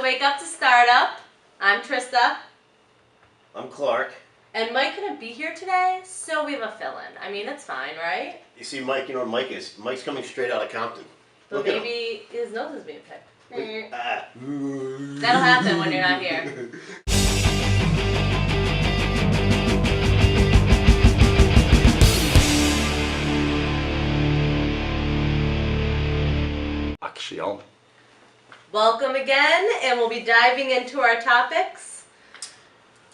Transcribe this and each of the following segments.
Wake Up to Startup. I'm Trista. I'm Clark. And Mike couldn't be here today, so we have a fill-in. I mean, it's fine, right? You see, Mike, you know what Mike is? Mike's coming straight out of Compton. But maybe his nose is being picked. That'll happen when you're not here. Action. Welcome again, and we'll be diving into our topics.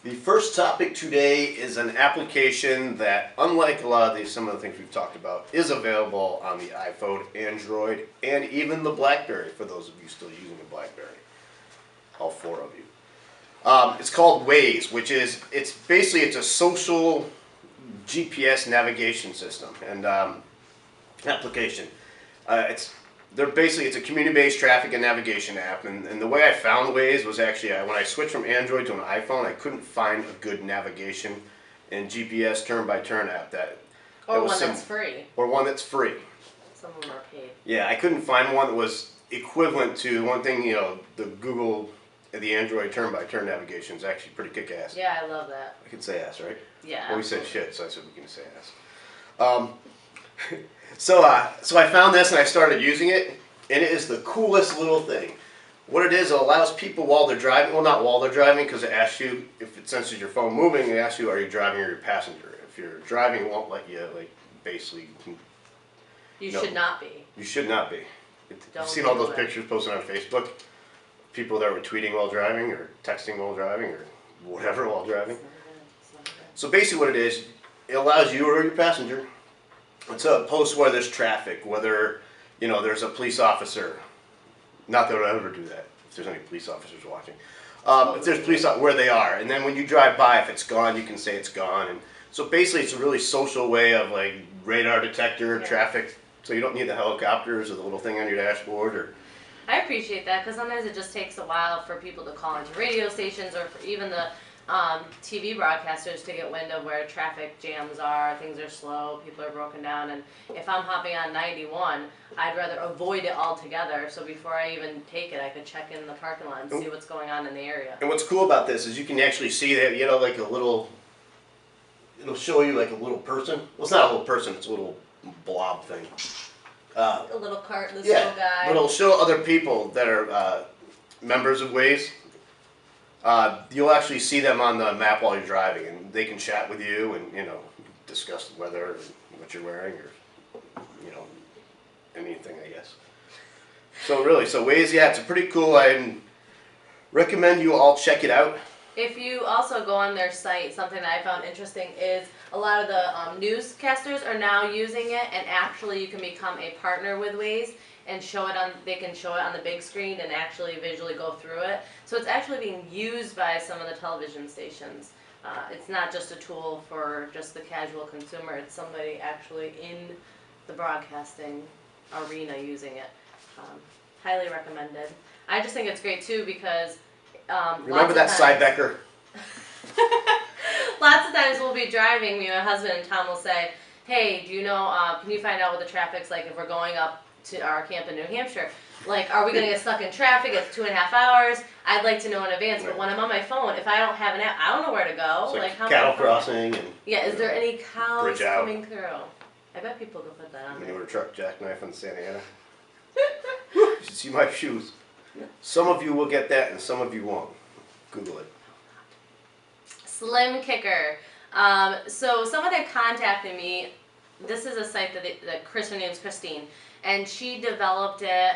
The first topic today is an application that, unlike a lot of some of the things we've talked about, is available on the iPhone, Android, and even the BlackBerry, for those of you still using a BlackBerry. All four of you. It's called Waze, which is, it's a social GPS navigation system and application. It's a community-based traffic and navigation app, and the way I found Waze was actually when I switched from Android to an iPhone, I couldn't find a good navigation and GPS turn-by-turn app that's free. Or one that's free. Some of them are paid. Yeah, I couldn't find one that was equivalent to one thing, the Google, the Android turn-by-turn navigation is actually pretty kick-ass. Yeah, I love that. I can say ass, right? Yeah. Well, we said shit, so I said we can say ass. So I found this and I started using it, and it is the coolest little thing. What it is, it allows people while they're driving, well, not while they're driving, because it asks you, if it senses your phone moving, it asks you, are you driving or your passenger? If you're driving, it won't let you, basically. You should not be. You should not be. You've seen all those pictures posted on Facebook? People that were tweeting while driving, or texting while driving, or whatever while driving. So basically what it is, it allows you or your passenger to post where there's traffic, whether, there's a police officer. Not that I would ever do that, if there's any police officers watching. If there's police, where they are. And then when you drive by, if it's gone, you can say it's gone. And so basically it's a really social way of radar detector, traffic, so you don't need the helicopters or the little thing on your dashboard. Or I appreciate that, because sometimes it just takes a while for people to call into radio stations or for even the TV broadcasters to get wind of where traffic jams are, things are slow, people are broken down, and if I'm hopping on 91, I'd rather avoid it altogether, so before I even take it, I could check in the parking lot and see what's going on in the area. And what's cool about this is you can actually see that, it'll show you like a little person. Well, it's not a little person, it's a little blob thing. A little cart, this little guy. But it'll show other people that are members of Waze. You'll actually see them on the map while you're driving, and they can chat with you and discuss the weather and what you're wearing, or anything, I guess. So Waze, it's a pretty cool. I recommend you all check it out. If you also go on their site, something that I found interesting is a lot of the newscasters are now using it, and actually you can become a partner with Waze and they can show it on the big screen and actually visually go through it. So it's actually being used by some of the television stations. It's not just a tool for just the casual consumer, it's somebody actually in the broadcasting arena using it. Highly recommended. I just think it's great too because remember that Cybecker? Lots of times we'll be driving, my husband and Tom will say, hey, do you know, can you find out what the traffic's like if we're going up to our camp in New Hampshire? Are we going to get stuck in traffic? It's 2.5 hours. I'd like to know in advance, but when I'm on my phone, if I don't have an app, I don't know where to go. It's how cattle crossing. And, is there any cows coming through? I bet people could put that on there. With a truck jackknife on Santa Ana. You should see my shoes. Some of you will get that and some of you won't. Google it. Slimkicker. So someone had contacted me. This is a site her name's Christine, and she developed it,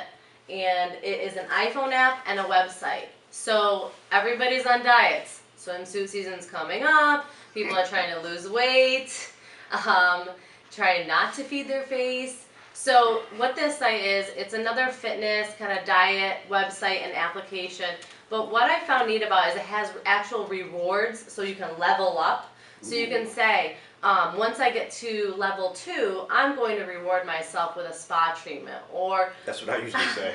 and it is an iPhone app and a website. So everybody's on diets. Swimsuit season's coming up. People are trying to lose weight, trying not to feed their face. So what this site is, it's another fitness kind of diet website and application. But what I found neat about it is it has actual rewards, so you can level up. So you can say, once I get to level 2, I'm going to reward myself with a spa treatment, or that's what I usually say.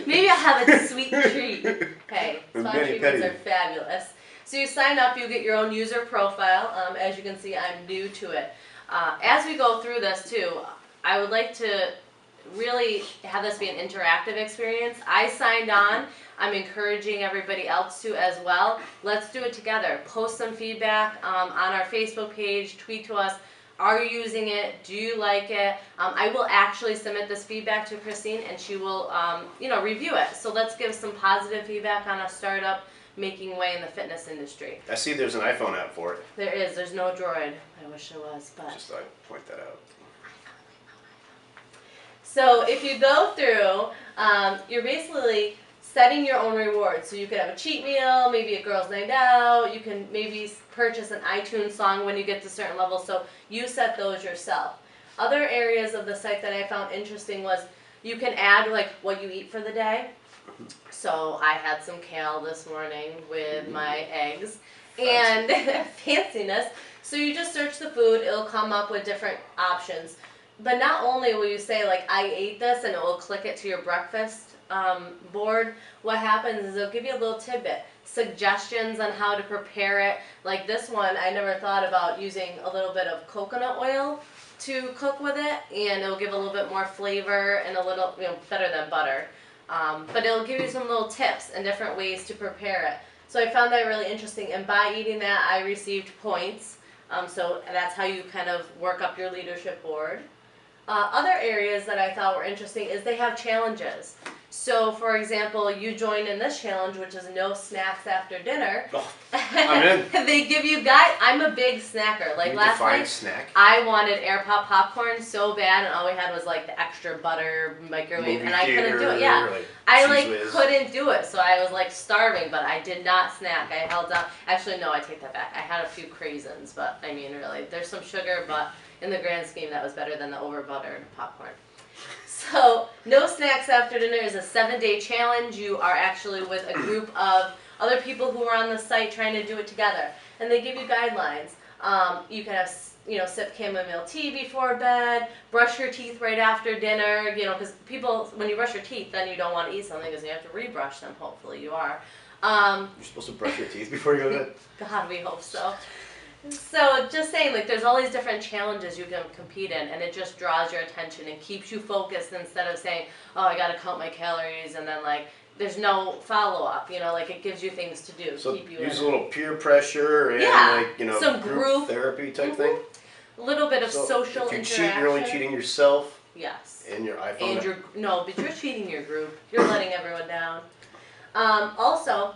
Maybe I'll have a sweet treat. Hey, spa treatments are fabulous. So you sign up, you get your own user profile. As you can see, I'm new to it. As we go through this too, I would like to really have this be an interactive experience. I signed on. I'm encouraging everybody else to as well. Let's do it together. Post some feedback on our Facebook page, tweet to us. Are you using it? Do you like it? I will actually submit this feedback to Christine, and she will, review it. So let's give some positive feedback on a startup making way in the fitness industry. I see there's an iPhone app for it. There is. There's no Droid. I wish there was, but just thought I'd point that out. So if you go through, you're basically setting your own rewards. So you could have a cheat meal, maybe a girls' night out. You can maybe purchase an iTunes song when you get to certain levels. So you set those yourself. Other areas of the site that I found interesting was you can add like what you eat for the day. So I had some kale this morning with my eggs and fanciness. So you just search the food, it'll come up with different options. But not only will you say like I ate this and it will click it to your breakfast board, what happens is it'll give you a little tidbit, suggestions on how to prepare it. Like this one, I never thought about using a little bit of coconut oil to cook with it, and it'll give a little bit more flavor and a little, better than butter. But it'll give you some little tips and different ways to prepare it. So I found that really interesting, and by eating that, I received points. So that's how you kind of work up your leadership board. Other areas that I thought were interesting is they have challenges. So, for example, you join in this challenge, which is no snacks after dinner. Oh, I'm in. They give you I'm a big snacker. Like last night, snack. I wanted air pop popcorn so bad, and all we had was like the extra butter microwave, and I couldn't do it. Yeah, I couldn't do it, so I was like starving, but I did not snack. I held down. Actually, no, I take that back. I had a few craisins, but I mean, really, there's some sugar, but in the grand scheme, that was better than the over buttered popcorn. So, no snacks after dinner is a 7-day challenge. You are actually with a group of other people who are on the site trying to do it together. And they give you guidelines. You can have, sip chamomile tea before bed, brush your teeth right after dinner, because people, when you brush your teeth, then you don't want to eat something because you have to rebrush them. Hopefully you are. You're supposed to brush your teeth before you go to bed? God, we hope so. So just saying, like, there's all these different challenges you can compete in, and it just draws your attention and keeps you focused instead of saying, oh, I got to count my calories, and then, like, there's no follow-up, like, it gives you things to do. So keep you use in a little peer pressure and, some group therapy type thing. A little bit of social if you interaction. Cheat, you're only cheating yourself. Yes. And your iPhone. But you're cheating your group. You're letting everyone down. Also,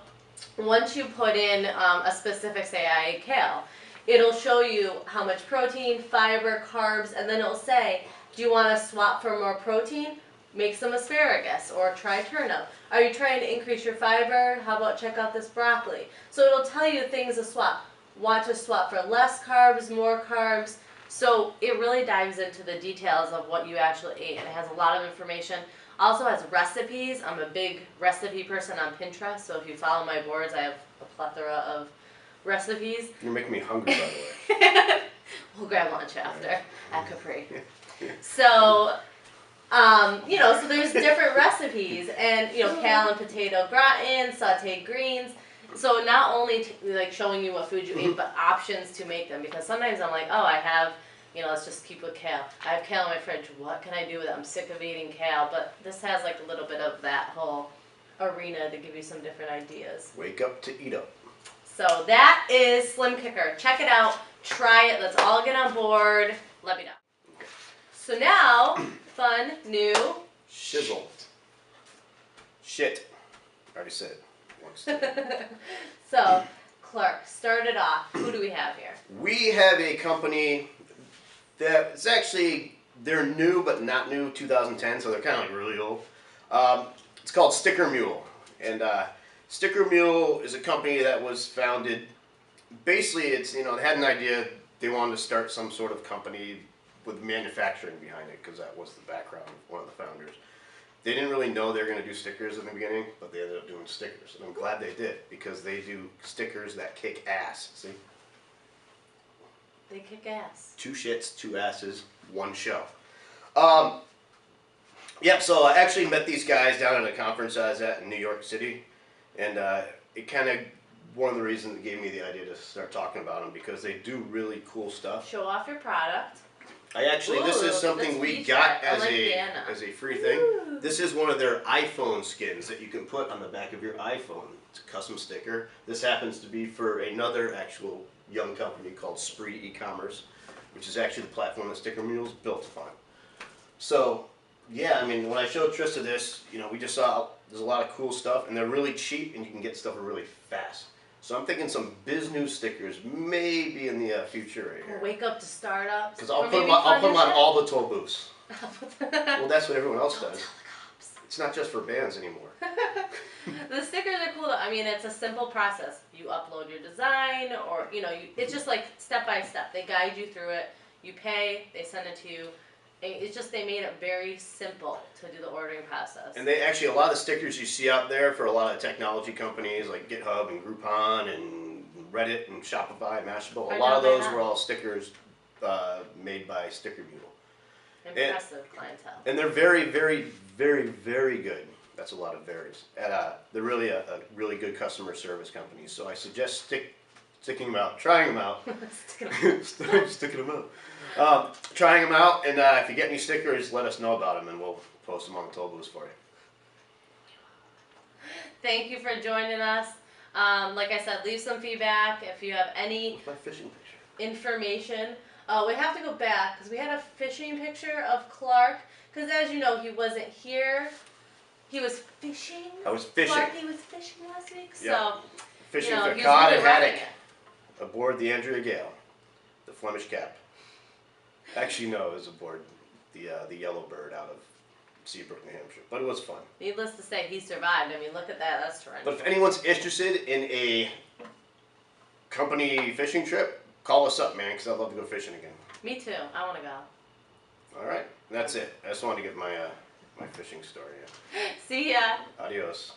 once you put in a specific, say I ate kale, it'll show you how much protein, fiber, carbs, and then it'll say, do you want to swap for more protein? Make some asparagus or try turnip. Are you trying to increase your fiber? How about check out this broccoli? So it'll tell you things to swap. Want to swap for less carbs, more carbs? So it really dives into the details of what you actually ate, and it has a lot of information. Also has recipes. I'm a big recipe person on Pinterest, so if you follow my boards, I have a plethora of recipes. You're making me hungry, by the way. We'll grab lunch after at Capri. So, so there's different recipes, and kale and potato gratin, sautéed greens. So not only showing you what food you eat, but options to make them. Because sometimes I'm like, oh, I have, let's just keep with kale. I have kale in my fridge. What can I do with it? I'm sick of eating kale. But this has like a little bit of that whole arena to give you some different ideas. Wake up to eat up. So that is Slimkicker. Check it out. Try it. Let's all get on board. Let me know. So now, fun, new. Shizzle. Shit. I already said it once. So, Clark, start it off. Who do we have here? We have a company that it's actually, they're new but not new, 2010, so they're kind of like really old. It's called SitckerMule. And SitckerMule is a company that was founded, basically it's, they had an idea, they wanted to start some sort of company with manufacturing behind it, because that was the background of one of the founders. They didn't really know they were going to do stickers in the beginning, but they ended up doing stickers. And I'm glad they did, because they do stickers that kick ass. See? They kick ass. 2 shits, 2 asses, 1 show. So I actually met these guys down at a conference I was at in New York City. And it kind of, one of the reasons that gave me the idea to start talking about them, because they do really cool stuff. Show off your product. This is something we got as banana. as a free thing. Ooh. This is one of their iPhone skins that you can put on the back of your iPhone. It's a custom sticker. This happens to be for another actual young company called Spree e-commerce, which is actually the platform that SitckerMule is built upon. So, yeah, I mean, when I showed Trista this, you know, we just saw there's a lot of cool stuff, and they're really cheap, and you can get stuff really fast. So I'm thinking some Businews stickers maybe in the future right here. Wake up to startups. Because I'll put them on all the toll booths. Well, that's what everyone else does. Tell the cops. It's not just for bands anymore. The stickers are cool though. I mean, it's a simple process. You upload your design, or you know, it's just like step by step. They guide you through it. You pay, they send it to you. It's just they made it very simple to do the ordering process. And they actually, a lot of the stickers you see out there for a lot of technology companies like GitHub and Groupon and Reddit and Shopify and Mashable, a lot of those were all stickers made by SitckerMule. Impressive clientele. And they're very, very, very, very good. That's a lot of varies. And they're really a really good customer service company. So I suggest sticking them out, trying them out. Sticking them out. Trying them out, and if you get any stickers, let us know about them, and we'll post them on the toll booths for you. Thank you for joining us. Like I said, leave some feedback if you have any What's my fishing picture? information. We have to go back because we had a fishing picture of Clark. Because as you know, he wasn't here. He was fishing. I was fishing. Clark, he was fishing last week. Yep. So Fishing you know, for he's cod really and running haddock it. aboard the Andrea Gale, the Flemish cap. Actually, no, it was aboard the Yellowbird out of Seabrook, New Hampshire. But it was fun. Needless to say, he survived. I mean, look at that. That's terrific. But if anyone's interested in a company fishing trip, call us up, man, because I'd love to go fishing again. Me too. I want to go. All right, that's it. I just wanted to get my my fishing story. See ya. Adios.